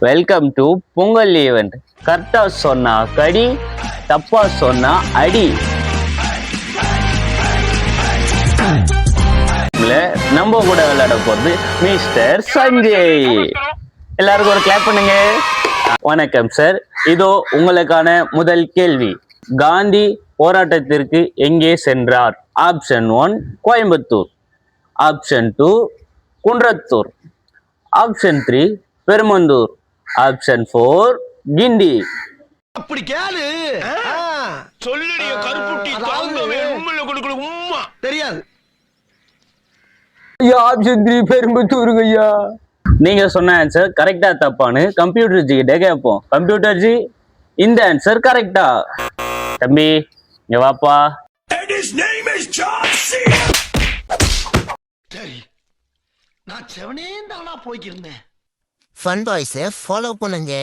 Welcome to Pongal event. கரெக்டா சொன்னா கடி, தப்பா சொன்னா அடி. நம்ம கூட விளையாட போறது மிஸ்டர் சஞ்சய். எல்லாருக்கும் ஒரு கிளாப் பண்ணுங்க. வணக்கம் சார். இதோ உங்களுக்கான முதல் கேள்வி. காந்தி போராட்டத்திற்கு எங்கே சென்றார்? Option 1 Coimbatore, option 2 Kundrathur, option 3 Perumanthur, option 4 கிண்டி. அப்படி கேளு. சொல்லுடைய கருப்புட்டி தாங்கவே உம்மல கொடுக்கல உம்மா தெரியாது. ஆப்ஷன் 3 பெரும்புத்தூருங்க ஐயா. நீங்க சொன்ன ஆன்சர் கரெக்டா தப்பான்னு கம்ப்யூட்டர் ஜி கிட்ட கேட்போம். கம்ப்யூட்டர் ஜி, இந்த ஆன்சர் கரெக்டா? தம்பி இங்க வாப்பா. சரி, நான் செவனே தானா போய்க்கிருந்தேன். ஃபன் பாய்ஸை ஃபாலோ பண்ணுங்க.